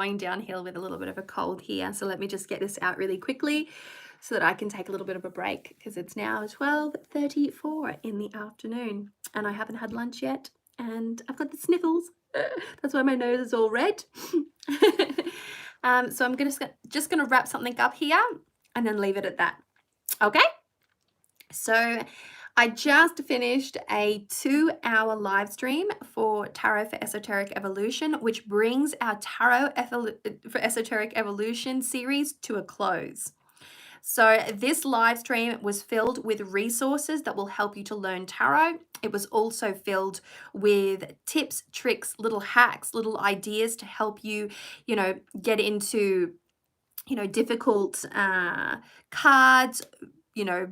going downhill with a little bit of a cold here. So let me just get this out really quickly so that I can take a little bit of a break, because it's now 12:34 in the afternoon and I haven't had lunch yet and I've got the sniffles. That's why my nose is all red. So I'm just gonna wrap something up here and then leave it at that. Okay? So I just finished a 2-hour live stream for Tarot for Esoteric Evolution, which brings our for Esoteric Evolution series to a close. So this live stream was filled with resources that will help you to learn tarot. It was also filled with tips, tricks, little hacks, little ideas to help you, get into, difficult cards,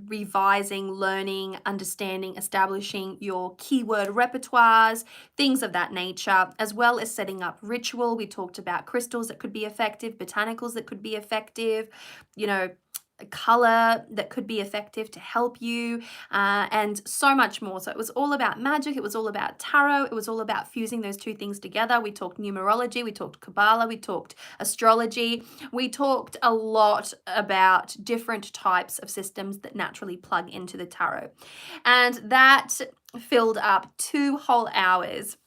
revising, learning, understanding, establishing your keyword repertoires, things of that nature, as well as setting up ritual. We talked about crystals that could be effective, botanicals that could be effective, a color that could be effective to help you, and so much more. So it was all about magic. It was all about tarot. It was all about fusing those two things together. We talked numerology. We talked Kabbalah. We talked astrology. We talked a lot about different types of systems that naturally plug into the tarot. And that filled up 2 whole hours.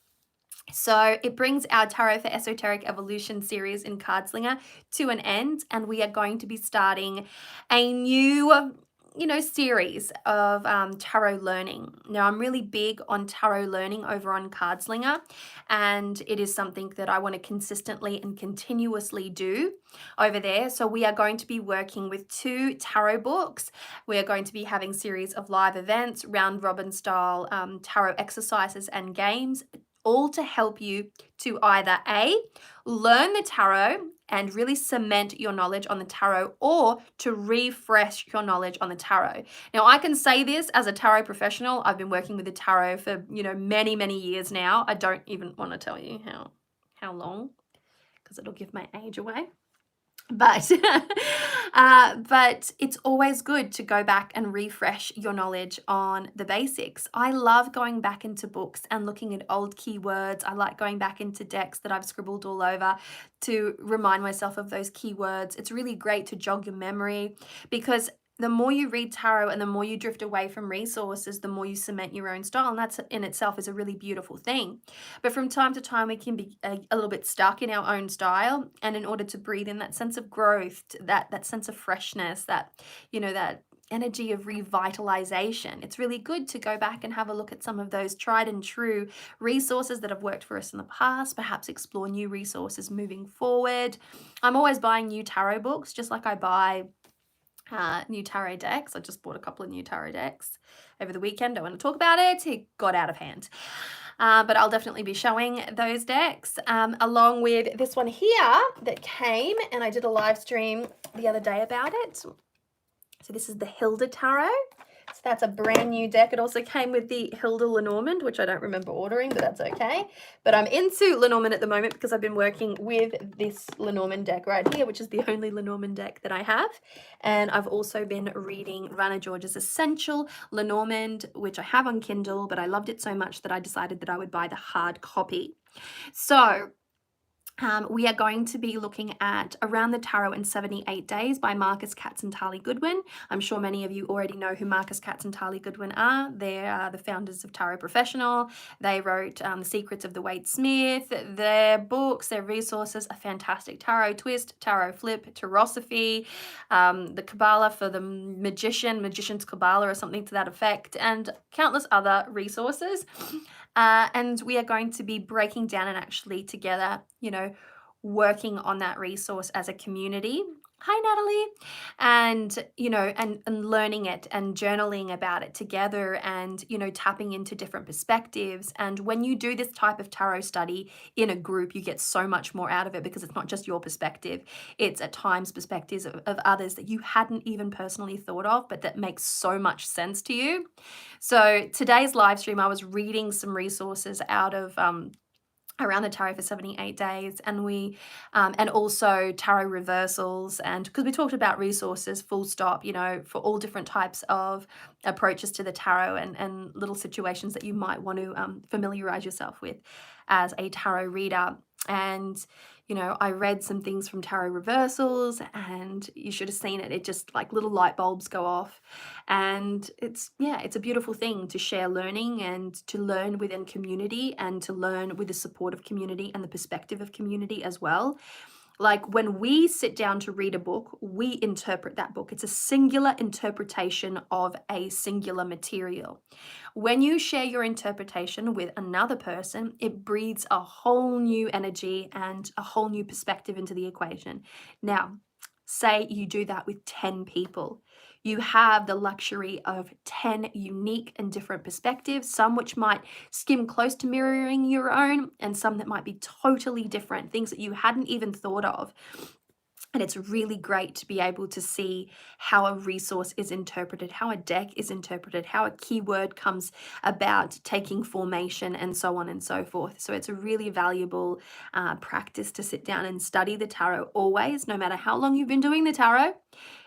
So it brings our Tarot for Esoteric Evolution series in Cardslinger to an end, and we are going to be starting a new series of tarot learning. Now, I'm really big on tarot learning over on Cardslinger, and it is something that I want to consistently and continuously do over there. So we are going to be working with 2 tarot books. We are going to be having series of live events, round robin style tarot exercises and games, all to help you to either A, learn the tarot and really cement your knowledge on the tarot, or to refresh your knowledge on the tarot. Now, I can say this as a tarot professional. I've been working with the tarot for, many, many years now. I don't even want to tell you how long, because it'll give my age away. But but it's always good to go back and refresh your knowledge on the basics. I love going back into books and looking at old keywords. I like going back into decks that I've scribbled all over to remind myself of those keywords. It's really great to jog your memory, because the more you read tarot and the more you drift away from resources, the more you cement your own style. And that's in itself is a really beautiful thing. But from time to time, we can be a little bit stuck in our own style. And in order to breathe in that sense of growth, that sense of freshness, that energy of revitalization, it's really good to go back and have a look at some of those tried and true resources that have worked for us in the past, perhaps explore new resources moving forward. I'm always buying new tarot books, just like I buy new tarot decks. I just bought a couple of new tarot decks over the weekend. Don't want to talk about it. It got out of hand. But I'll definitely be showing those decks along with this one here that came, and I did a live stream the other day about it. So this is the Hilda Tarot. So that's a brand new deck. It also came with the Hilda Lenormand, which I don't remember ordering, but that's okay. But I'm into Lenormand at the moment because I've been working with this Lenormand deck right here, which is the only Lenormand deck that I have. And I've also been reading Rana George's Essential Lenormand, which I have on Kindle, but I loved it so much that I decided that I would buy the hard copy. So we are going to be looking at Around the Tarot in 78 Days by Marcus Katz and Tali Goodwin. I'm sure many of you already know who Marcus Katz and Tali Goodwin are. They are the founders of Tarot Professional. They wrote The Secrets of the Wade Smith. Their books, their resources are fantastic. Tarot Twist, Tarot Flip, Tarosophy, the Kabbalah for the Magician's Kabbalah or something to that effect, and countless other resources. And we are going to be breaking down and actually together, working on that resource as a community. Hi, Natalie. And, and learning it and journaling about it together and, tapping into different perspectives. And when you do this type of tarot study in a group, you get so much more out of it, because it's not just your perspective. It's at times perspectives of others that you hadn't even personally thought of, but that makes so much sense to you. So today's live stream, I was reading some resources out of Around the Tarot for 78 Days, and we and also tarot reversals, and because we talked about resources full stop, for all different types of approaches to the tarot, and little situations that you might want to familiarize yourself with as a tarot reader. And you know, I read some things from tarot reversals, and you should have seen it. It just, like, little light bulbs go off. And it's, yeah, it's a beautiful thing to share learning and to learn within community and to learn with the support of community and the perspective of community as well. Like, when we sit down to read a book, we interpret that book. It's a singular interpretation of a singular material. When you share your interpretation with another person, it breathes a whole new energy and a whole new perspective into the equation. Now, say you do that with 10 people. You have the luxury of 10 unique and different perspectives, some which might skim close to mirroring your own, and some that might be totally different, things that you hadn't even thought of. And it's really great to be able to see how a resource is interpreted, how a deck is interpreted, how a keyword comes about taking formation, and so on and so forth. So it's a really valuable practice to sit down and study the tarot always, no matter how long you've been doing the tarot.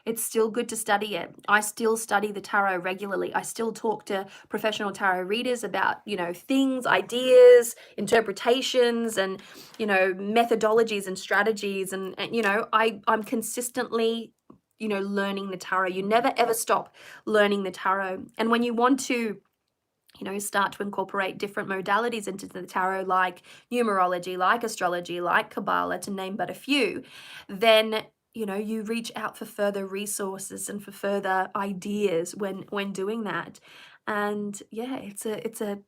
It's still good to study it. I still study the tarot regularly. I still talk to professional tarot readers about, you know, things, ideas, interpretations, and, you know, methodologies and strategies. And you know, I'm consistently, you know, learning the tarot. You never ever stop learning the tarot. And when you want to, you know, start to incorporate different modalities into the tarot, like numerology, like astrology, like Kabbalah, to name but a few, then, you know, you reach out for further resources and for further ideas when doing that. And yeah, it's an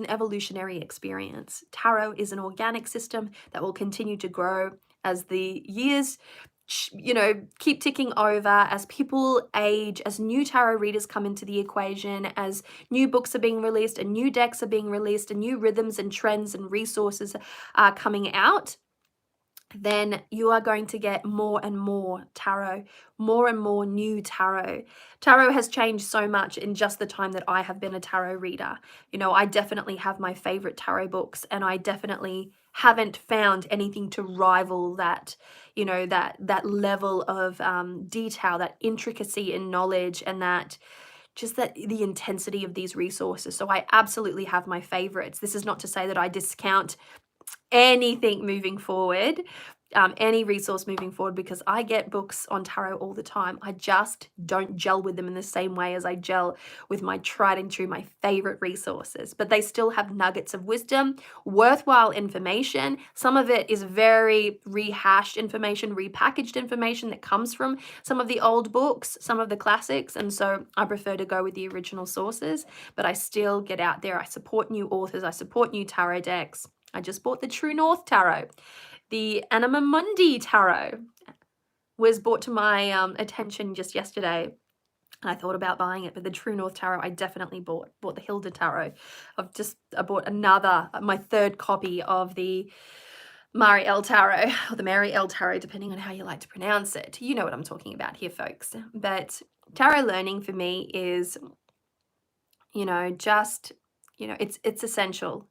evolutionary experience. Tarot is an organic system that will continue to grow as the years, you know, keep ticking over, as people age, as new tarot readers come into the equation, as new books are being released and new decks are being released and new rhythms and trends and resources are coming out. Then you are going to get more and more tarot, more and more new tarot. Tarot has changed so much in just the time that I have been a tarot reader. You know, I definitely have my favorite tarot books, and I definitely haven't found anything to rival that, you know, that level of detail, that intricacy in knowledge, and that just that the intensity of these resources. So I absolutely have my favorites. This is not to say that I discount anything moving forward, any resource moving forward, because I get books on tarot all the time. I just don't gel with them in the same way as I gel with my tried and true, my favorite resources. But they still have nuggets of wisdom, worthwhile information. Some of it is very rehashed information, repackaged information that comes from some of the old books, some of the classics. And so I prefer to go with the original sources, but I still get out there. I support new authors. I support new tarot decks. I just bought the True North Tarot. The Anima Mundi Tarot was brought to my attention just yesterday, and I thought about buying it, but the True North Tarot I definitely bought. Bought the Hilda Tarot. I bought my third copy of the Mari El Tarot, or the Mary El Tarot, depending on how you like to pronounce it. You know what I'm talking about here, folks. But tarot learning for me is, you know, just, you know, it's essential.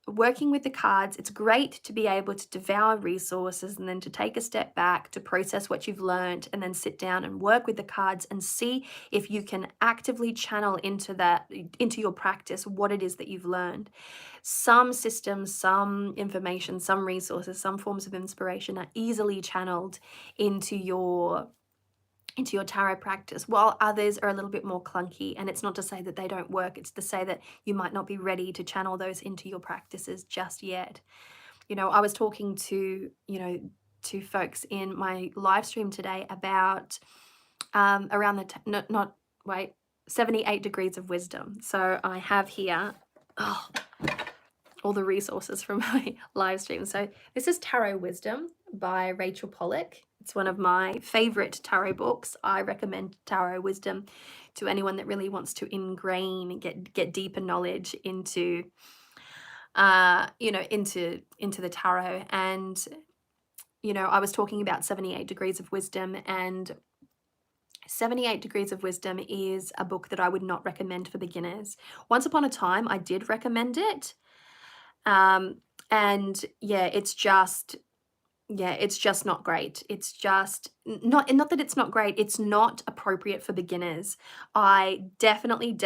Working with the cards, it's great to be able to devour resources and then to take a step back to process what you've learned, and then sit down and work with the cards and see if you can actively channel into your practice what it is that you've learned. Some systems, some information, some resources, some forms of inspiration are easily channeled into your tarot practice, while others are a little bit more clunky. And it's not to say that they don't work, it's to say that you might not be ready to channel those into your practices just yet. You know, I was talking to, you know, to folks in my live stream today about around the 78 degrees of wisdom. So I have here all the resources from my live stream. So this is Tarot Wisdom by Rachel Pollack. It's one of my favorite tarot books. I recommend Tarot Wisdom to anyone that really wants to ingrain and get deeper knowledge into you know, into the tarot. And you know, I was talking about 78 degrees of wisdom, and 78 Degrees of Wisdom is a book that I would not recommend for beginners. Once upon a time I did recommend it, and yeah, it's just not great. It's just not that it's not great, it's not appropriate for beginners. I definitely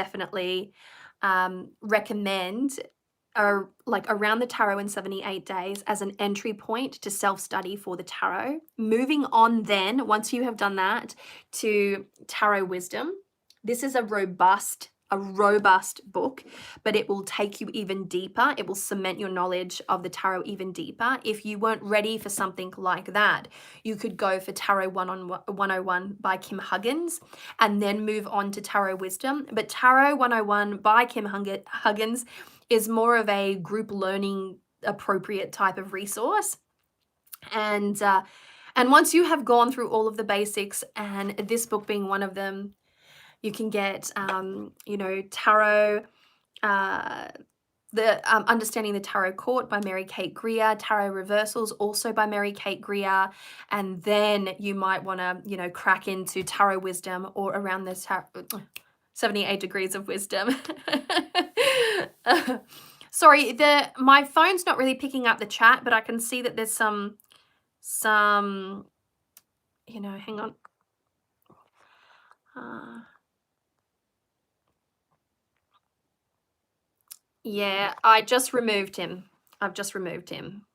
recommend like around the tarot in 78 days as an entry point to self-study for the tarot. Moving on then, once you have done that, to Tarot Wisdom. This is a robust book, but it will take you even deeper. It will cement your knowledge of the tarot even deeper. If you weren't ready for something like that, you could go for Tarot 101 by Kim Huggins and then move on to Tarot Wisdom. But Tarot 101 by Kim Huggins is more of a group learning appropriate type of resource. And once you have gone through all of the basics, and this book being one of them, you can get, you know, tarot, Understanding the Tarot Court by Mary Kate Greer, Tarot Reversals also by Mary Kate Greer, and then you might want to, you know, crack into Tarot Wisdom or around the 78 Degrees of Wisdom. Sorry, my phone's not really picking up the chat, but I can see that there's some, you know, hang on. Yeah, I just removed him. I've just removed him.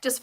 Just found